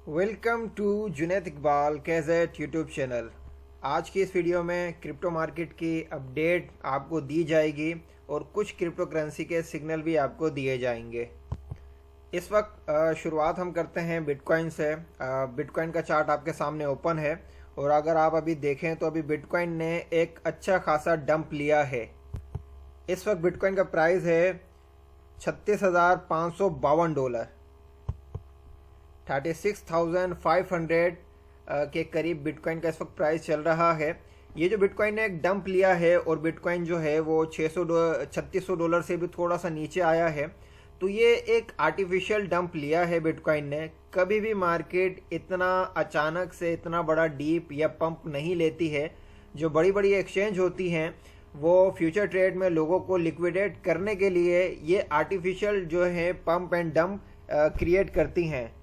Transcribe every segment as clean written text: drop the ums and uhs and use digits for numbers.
Welcome to Junaid Iqbal gazette YouTube channel. आज की इस वीडियो में क्रिप्टो मार्केट की अपडेट आपको दी जाएगी और कुछ क्रिप्टो करेंसी के सिग्नल भी आपको दिए जाएंगे। इस वक्त शुरुआत हम करते हैं बिटकॉइन से। बिटकॉइन का चार्ट आपके सामने ओपन है और अगर आप अभी देखें तो अभी बिटकॉइन ने एक अच्छा खासा डंप लिया है। इस वक्त बिटकॉइन का प्राइस है $36,552, 36,500 के करीब बिटकॉइन का इस वक्त प्राइस चल रहा है। ये जो बिटकॉइन ने एक डंप लिया है और बिटकॉइन जो है वो $3600 से भी थोड़ा सा नीचे आया है, तो ये एक आर्टिफिशियल डंप लिया है बिटकॉइन ने। कभी भी मार्केट इतना अचानक से इतना बड़ा डीप या पंप नहीं लेती है। जो बड़ी बड़ी एक्सचेंज होती हैं वो फ्यूचर ट्रेड में लोगों को लिक्विडेट करने के लिए ये आर्टिफिशियल जो है पंप एंड डंप क्रिएट करती हैं।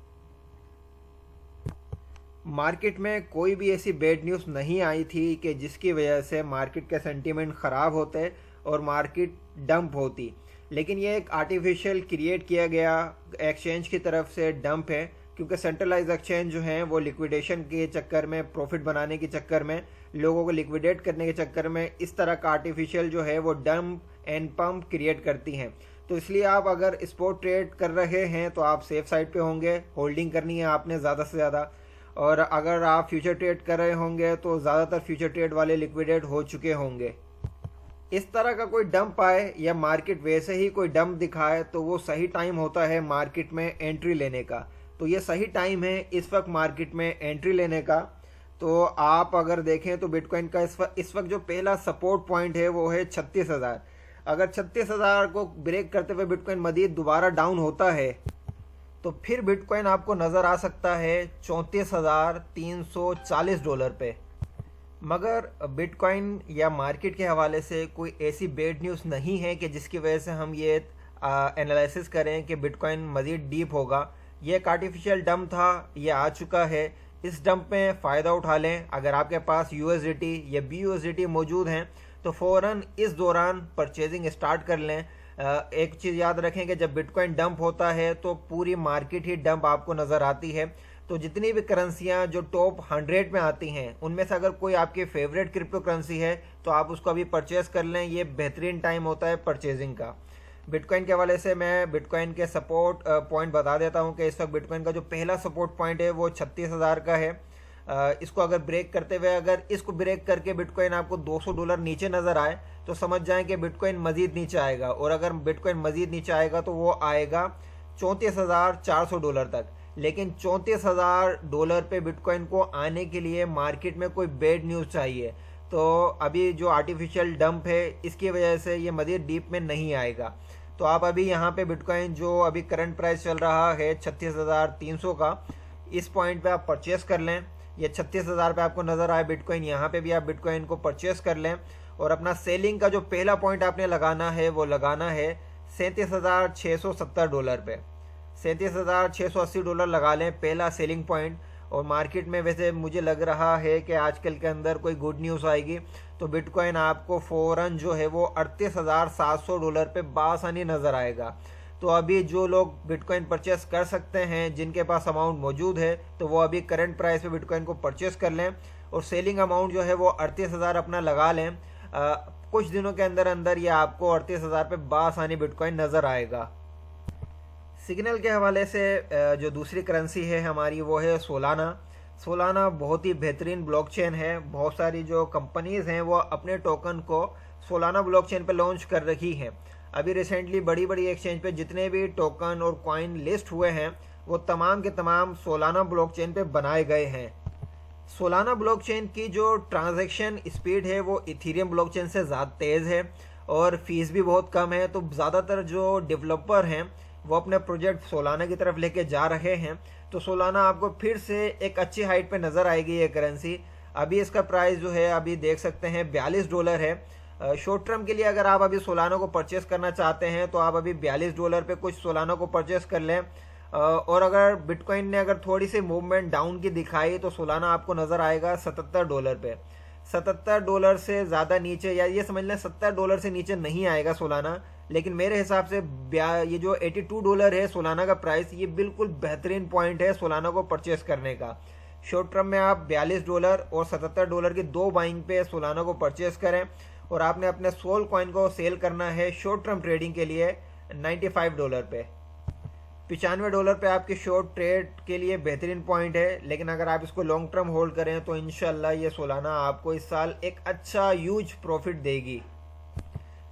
मार्केट में कोई भी ऐसी बैड न्यूज़ नहीं आई थी कि जिसकी वजह से मार्केट का सेंटीमेंट ख़राब होते और मार्केट डंप होती, लेकिन ये एक आर्टिफिशियल क्रिएट किया गया एक्सचेंज की तरफ से डंप है, क्योंकि सेंट्रलाइज एक्सचेंज जो हैं वो लिक्विडेशन के चक्कर में, प्रॉफिट बनाने के चक्कर में, लोगों को लिक्विडेट करने के चक्कर में इस तरह का आर्टिफिशियल जो है वो डंप एंड पंप क्रिएट करती हैं। तो इसलिए आप अगर स्पॉट ट्रेड कर रहे हैं तो आप सेफ साइड पे होंगे, होल्डिंग करनी है आपने ज़्यादा से ज़्यादा। और अगर आप फ्यूचर ट्रेड कर रहे होंगे तो ज़्यादातर फ्यूचर ट्रेड वाले लिक्विडेट हो चुके होंगे। इस तरह का कोई डंप आए या मार्केट वैसे ही कोई डंप दिखाए तो वो सही टाइम होता है मार्केट में एंट्री लेने का। तो ये सही टाइम है इस वक्त मार्केट में एंट्री लेने का। तो आप अगर देखें तो बिटकॉइन का इस वक्त जो पहला सपोर्ट पॉइंट है वो है 36,000। अगर 36,000 को ब्रेक करते हुए बिटकॉइन मजीद दोबारा डाउन होता है तो फिर बिटकॉइन आपको नज़र आ सकता है $34,340 पे। मगर बिटकॉइन या मार्केट के हवाले से कोई ऐसी बैड न्यूज़ नहीं है कि जिसकी वजह से हम ये एनालिसिस करें कि बिटकॉइन मज़ीद डीप होगा। ये एक आर्टिफिशियल डंप था, ये आ चुका है। इस डंप में फ़ायदा उठा लें। अगर आपके पास USDT या BUSDT मौजूद हैं तो फ़ौरन इस दौरान परचेजिंग स्टार्ट कर लें। एक चीज़ याद रखें कि जब बिटकॉइन डंप होता है तो पूरी मार्केट ही डंप आपको नज़र आती है। तो जितनी भी करेंसियां जो टॉप 100 में आती हैं उनमें से अगर कोई आपकी फेवरेट क्रिप्टो करेंसी है तो आप उसको अभी परचेज कर लें। ये बेहतरीन टाइम होता है परचेजिंग का। बिटकॉइन के हवाले से मैं बिटकॉइन के सपोर्ट पॉइंट बता देता हूं कि इस वक्त बिटकॉइन का जो पहला सपोर्ट पॉइंट है वो 36,000 का है। इसको अगर ब्रेक करते हुए, अगर इसको ब्रेक करके बिटकॉइन आपको $200 नीचे नज़र आए तो समझ जाएं कि बिटकॉइन मज़ीद नीचे आएगा। और अगर बिटकॉइन मज़ीद नीचे आएगा तो वो आएगा $34,400 तक। लेकिन $34,000 पे बिटकॉइन को आने के लिए मार्केट में कोई बैड न्यूज़ चाहिए। तो अभी जो आर्टिफिशियल डंप है इसकी वजह से ये मज़ीद डीप में नहीं आएगा। तो आप अभी यहाँ पे बिटकॉइन जो अभी करंट प्राइस चल रहा है 36,300 का, इस पॉइंट पे आप परचेस कर लें। ये 36,000 पे आपको नज़र आए बिटकॉइन, यहाँ पे भी आप बिटकॉइन को परचेस कर लें। और अपना सेलिंग का जो पहला पॉइंट आपने लगाना है वो लगाना है $37,670 पे। $37,680 लगा लें पहला सेलिंग पॉइंट। और मार्केट में वैसे मुझे लग रहा है कि आजकल के अंदर कोई गुड न्यूज़ आएगी तो बिटकॉइन आपको फ़ौरन जो है वो $38,700 पे बासानी नज़र आएगा। तो अभी जो लोग बिटकॉइन परचेस कर सकते हैं, जिनके पास अमाउंट मौजूद है, तो वो अभी करंट प्राइस पे बिटकॉइन को परचेस कर लें और सेलिंग अमाउंट जो है वो 38,000 अपना लगा लें। कुछ दिनों के अंदर अंदर ये आपको 38,000 पे बासानी बिटकॉइन नज़र आएगा। सिग्नल के हवाले से जो दूसरी करेंसी है हमारी वो है सोलाना। सोलाना बहुत ही बेहतरीन ब्लॉकचेन है। बहुत सारी जो कंपनीज़ हैं वो अपने टोकन को सोलाना ब्लॉकचेन पे लॉन्च कर रही हैं। अभी रिसेंटली बड़ी बड़ी एक्सचेंज पे जितने भी टोकन और कॉइन लिस्ट हुए हैं वो तमाम के तमाम सोलाना ब्लॉकचेन पे बनाए गए हैं। सोलाना ब्लॉकचेन की जो ट्रांजैक्शन स्पीड है वो इथेरियम ब्लॉकचेन से ज़्यादा तेज़ है और फीस भी बहुत कम है। तो ज़्यादातर जो डेवलपर हैं वो अपने प्रोजेक्ट सोलाना की तरफ लेके जा रहे हैं। तो सोलाना आपको फिर से एक अच्छी हाइट पे नज़र आएगी ये करेंसी। अभी इसका प्राइस जो है अभी देख सकते हैं $42 है। शॉर्ट टर्म के लिए अगर आप अभी सोलाना को परचेस करना चाहते हैं तो आप अभी $42 पे कुछ सोलाना को परचेस कर लें। और अगर बिटकॉइन ने अगर थोड़ी सी मूवमेंट डाउन की दिखाई तो सोलाना आपको नज़र आएगा $77 पे। $77 से ज़्यादा नीचे, या ये समझ लें $70 से नीचे नहीं आएगा सोलाना। लेकिन मेरे हिसाब से ये जो $82 है सोलाना का प्राइस, ये बिल्कुल बेहतरीन पॉइंट है सोलाना को परचेस करने का। शॉर्ट टर्म में आप $42 और $77 की दो बाइंग पे सोलाना को परचेस करें, और आपने अपने सोल कॉइन को सेल करना है शॉर्ट टर्म ट्रेडिंग के लिए $95 पे। $95 पे आपकी शॉर्ट ट्रेड के लिए बेहतरीन पॉइंट है, लेकिन अगर आप इसको लॉन्ग टर्म होल्ड करें तो इंशाल्लाह ये सोलाना आपको इस साल एक अच्छा ह्यूज प्रॉफिट देगी।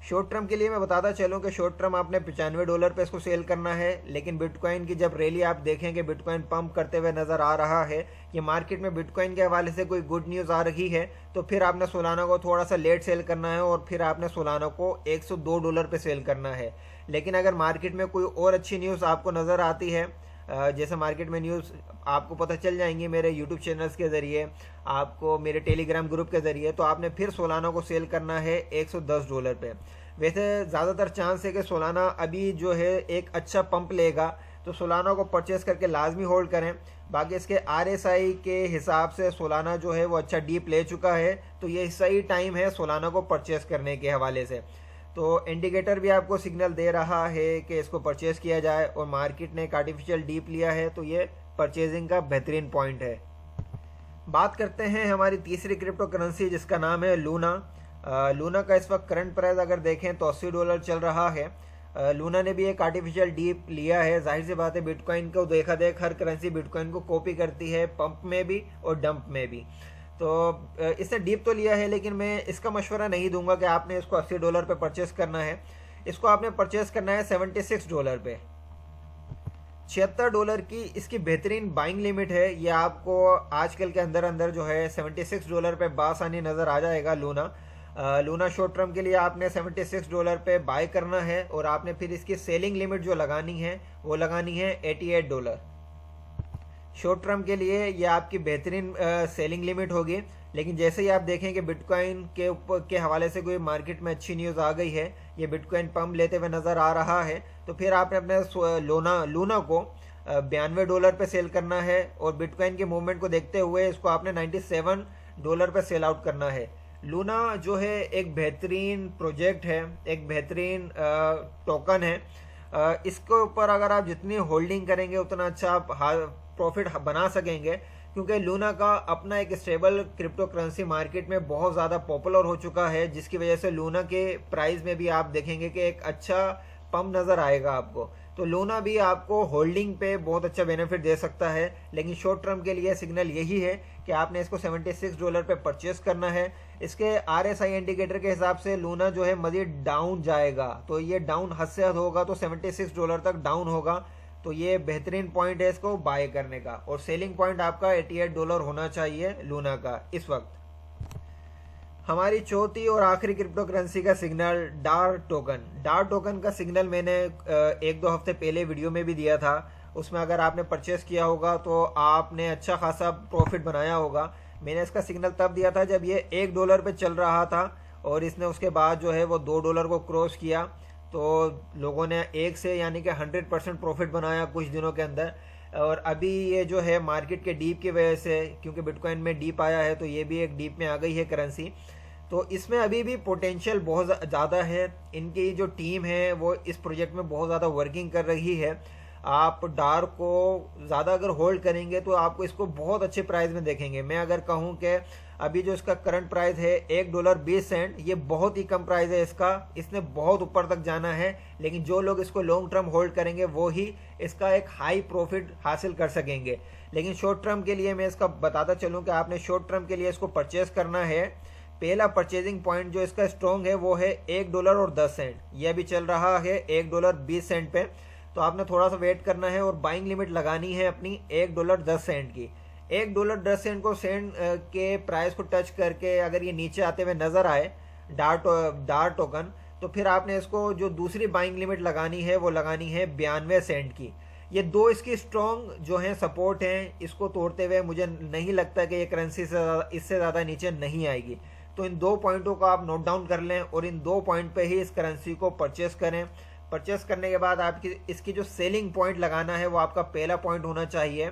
शॉर्ट टर्म के लिए मैं बताता चलूँ कि शॉर्ट टर्म आपने $95 पे इसको सेल करना है, लेकिन बिटकॉइन की जब रैली आप देखेंगे बिटकॉइन पंप करते हुए नज़र आ रहा है, ये मार्केट में बिटकॉइन के हवाले से कोई गुड न्यूज़ आ रही है, तो फिर आपने सोलाना को थोड़ा सा लेट सेल करना है और फिर आपने सोलाना को $102 पे सेल करना है। लेकिन अगर मार्केट में कोई और अच्छी न्यूज़ आपको नज़र आती है, जैसे मार्केट में न्यूज़ आपको पता चल जाएंगी मेरे यूट्यूब चैनल्स के ज़रिए, आपको मेरे टेलीग्राम ग्रुप के ज़रिए, तो आपने फिर सोलाना को सेल करना है $110 पे। वैसे ज़्यादातर चांस है कि सोलाना अभी जो है एक अच्छा पंप लेगा, तो सोलाना को परचेस करके लाजमी होल्ड करें। बाकी इसके RSI के हिसाब से सोलाना जो है वो अच्छा डीप ले चुका है, तो ये सही टाइम है सोलाना को परचेस करने के हवाले से। तो इंडिकेटर भी आपको सिग्नल दे रहा है कि इसको परचेस किया जाए, और मार्केट ने एक आर्टिफिशियल डीप लिया है, तो ये परचेजिंग का बेहतरीन पॉइंट है। बात करते हैं हमारी तीसरी क्रिप्टो करेंसी जिसका नाम है लूना। लूना का इस वक्त करंट प्राइस अगर देखें तो $80 चल रहा है। लूना ने भी एक आर्टिफिशियल डीप लिया है। जाहिर सी बात है बिटकॉइन को देखा देख हर करेंसी बिटकॉइन को कॉपी करती है, पंप में भी और डंप में भी। तो इसने डीप तो लिया है, लेकिन मैं इसका मशवरा नहीं दूंगा कि आपने इसको $80 पे परचेस करना है। इसको आपने परचेस करना है $76 पे। $76 की इसकी बेहतरीन बाइंग लिमिट है। ये आपको आजकल के अंदर अंदर जो है $76 पे बासानी नज़र आ जाएगा लूना। लूना शॉर्ट टर्म के लिए आपने $76 पे बाय करना है, और आपने फिर इसकी सेलिंग लिमिट जो लगानी है वो लगानी है $88। शॉर्ट टर्म के लिए ये आपकी बेहतरीन सेलिंग लिमिट होगी। लेकिन जैसे ही आप देखें कि बिटकॉइन के ऊपर के हवाले से कोई मार्केट में अच्छी न्यूज़ आ गई है, ये बिटकॉइन पंप लेते हुए नज़र आ रहा है, तो फिर आपने अपने लूना को $92 पे सेल करना है, और बिटकॉइन के मूवमेंट को देखते हुए इसको आपने $97 पे सेल आउट करना है। लूना जो है एक बेहतरीन प्रोजेक्ट है, एक बेहतरीन टोकन है। इसके ऊपर अगर आप जितनी होल्डिंग करेंगे उतना अच्छा आप प्रॉफिट बना सकेंगे, क्योंकि लूना का अपना एक स्टेबल क्रिप्टो करेंसी मार्केट में बहुत ज़्यादा पॉपुलर हो चुका है, जिसकी वजह से लूना के प्राइस में भी आप देखेंगे कि एक अच्छा पंप नज़र आएगा आपको। तो लूना भी आपको होल्डिंग पे बहुत अच्छा बेनिफिट दे सकता है, लेकिन शॉर्ट टर्म के लिए सिग्नल यही है कि आपने इसको $76 पे परचेस करना है। इसके RSI इंडिकेटर के हिसाब से लूना जो है मज़ीद डाउन जाएगा, तो ये डाउन हद से हद होगा तो $76 तक डाउन होगा। तो ये बेहतरीन पॉइंट है इसको बाय करने का, और सेलिंग पॉइंट आपका $88 होना चाहिए लूना का इस वक्त। हमारी चौथी और आखिरी क्रिप्टो करेंसी का सिग्नल डार टोकन का सिग्नल मैंने एक दो हफ्ते पहले वीडियो में भी दिया था। उसमें अगर आपने परचेस किया होगा तो आपने अच्छा खासा प्रॉफिट बनाया होगा। मैंने इसका सिग्नल तब दिया था जब ये $1 पे चल रहा था, और इसने उसके बाद जो है वो $2 को क्रॉस किया, तो लोगों ने एक से यानी कि 100% प्रॉफिट बनाया कुछ दिनों के अंदर। और अभी ये जो है मार्केट के डीप की वजह से, क्योंकि बिटकॉइन में डीप आया है तो ये भी एक डीप में आ गई है करेंसी, तो इसमें अभी भी पोटेंशियल बहुत ज़्यादा है। इनकी जो टीम है वो इस प्रोजेक्ट में बहुत ज़्यादा वर्किंग कर रही है। आप डार को ज़्यादा अगर होल्ड करेंगे तो आपको इसको बहुत अच्छे प्राइस में देखेंगे। मैं अगर कहूँ कि अभी जो इसका करंट प्राइस है $1.20, ये बहुत ही कम प्राइस है इसका, इसने बहुत ऊपर तक जाना है। लेकिन जो लोग इसको लॉन्ग टर्म होल्ड करेंगे वो ही इसका एक हाई प्रॉफिट हासिल कर सकेंगे। लेकिन शॉर्ट टर्म के लिए मैं इसका बताता चलूँ कि आपने शॉर्ट टर्म के लिए इसको परचेस करना है। पहला परचेजिंग पॉइंट जो इसका स्ट्रॉन्ग है वो है $1.10। यह भी चल रहा है $1.20 पे, तो आपने थोड़ा सा वेट करना है और बाइंग लिमिट लगानी है अपनी $1.10 की। $1.10 को सेंट के प्राइस को टच करके अगर ये नीचे आते हुए नजर आए डार टोकन, तो फिर आपने इसको जो दूसरी बाइंग लिमिट लगानी है वो लगानी है 92 सेंट की। ये दो इसकी स्ट्रॉन्ग जो है सपोर्ट हैं, इसको तोड़ते हुए मुझे नहीं लगता कि ये करेंसी इससे ज़्यादा नीचे नहीं आएगी। तो इन दो पॉइंटों को आप नोट डाउन कर लें और इन दो पॉइंट पे ही इस करेंसी को परचेस करें। परचेस करने के बाद आपकी इसकी जो सेलिंग पॉइंट लगाना है वो आपका पहला पॉइंट होना चाहिए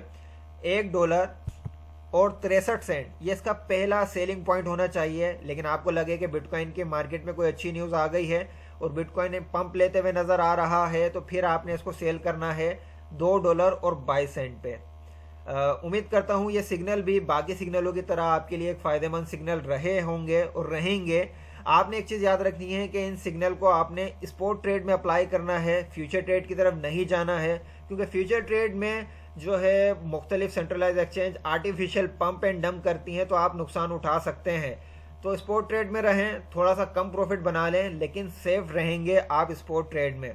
$1.63। ये इसका पहला सेलिंग पॉइंट होना चाहिए। लेकिन आपको लगे कि बिटकॉइन के मार्केट में कोई अच्छी न्यूज़ आ गई है और बिटकॉइन पंप लेते हुए नज़र आ रहा है तो फिर आपने इसको सेल करना है $2.22 पे। उम्मीद करता हूँ ये सिग्नल भी बाकी सिग्नलों की तरह आपके लिए एक फ़ायदेमंद सिग्नल रहे होंगे और रहेंगे। आपने एक चीज़ याद रखनी है कि इन सिग्नल को आपने स्पॉट ट्रेड में अप्लाई करना है, फ्यूचर ट्रेड की तरफ नहीं जाना है, क्योंकि फ्यूचर ट्रेड में जो है मुख्तलिफ centralise exchange artificial pump and dump करती हैं तो आप नुकसान उठा सकते हैं। तो स्पॉट ट्रेड में रहें, थोड़ा सा कम प्रॉफिट बना लें, लेकिन सेफ रहेंगे आप स्पॉट ट्रेड में।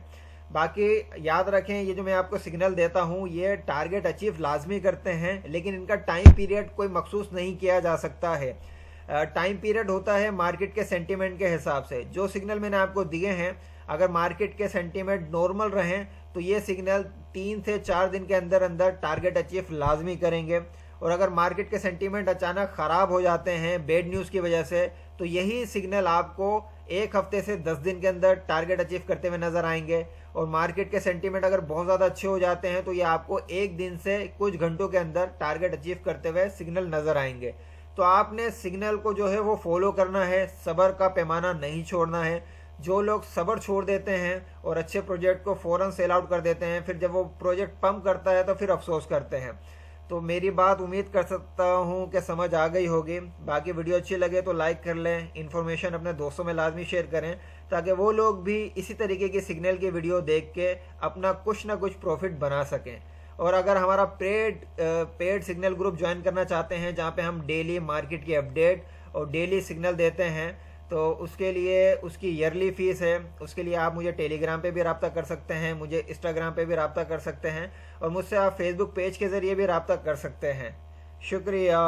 बाकी याद रखें, ये जो मैं आपको सिग्नल देता हूँ ये टारगेट अचीव लाजमी करते हैं, लेकिन इनका टाइम पीरियड कोई मखसूस नहीं किया जा सकता है। टाइम पीरियड होता है मार्केट के सेंटीमेंट के हिसाब से। जो सिग्नल मैंने आपको दिए हैं, अगर मार्केट के सेंटीमेंट नॉर्मल रहें तो ये सिग्नल 3 से 4 दिन के अंदर अंदर टारगेट अचीव लाजमी करेंगे। और अगर मार्केट के सेंटीमेंट अचानक ख़राब हो जाते हैं बेड न्यूज़ की वजह से, तो यही सिग्नल आपको 1 हफ्ते से 10 दिन के अंदर टारगेट अचीव करते हुए नज़र आएंगे। और मार्केट के सेंटीमेंट अगर बहुत ज़्यादा अच्छे हो जाते हैं तो ये आपको 1 दिन से कुछ घंटों के अंदर टारगेट अचीव करते हुए सिग्नल नज़र आएंगे। तो आपने सिग्नल को जो है वो फॉलो करना है, सब्र का पैमाना नहीं छोड़ना है। जो लोग सब्र छोड़ देते हैं और अच्छे प्रोजेक्ट को फ़ौरन सेल आउट कर देते हैं, फिर जब वो प्रोजेक्ट पंप करता है तो फिर अफसोस करते हैं। तो मेरी बात उम्मीद कर सकता हूँ कि समझ आ गई होगी। बाकी वीडियो अच्छी लगे तो लाइक कर लें, इन्फॉर्मेशन अपने दोस्तों में लाजमी शेयर करें ताकि वो लोग भी इसी तरीके की सिग्नल की वीडियो देख के अपना कुछ ना कुछ प्रॉफिट बना सकें। और अगर हमारा पेड सिग्नल ग्रुप ज्वाइन करना चाहते हैं जहाँ पे हम डेली मार्केट की अपडेट और डेली सिग्नल देते हैं, तो उसके लिए उसकी ईयरली फ़ीस है। उसके लिए आप मुझे टेलीग्राम पे भी रब्ता कर सकते हैं, मुझे इंस्टाग्राम पे भी रब्ता कर सकते हैं और मुझसे आप फेसबुक पेज के ज़रिए भी रब्ता कर सकते हैं। शुक्रिया।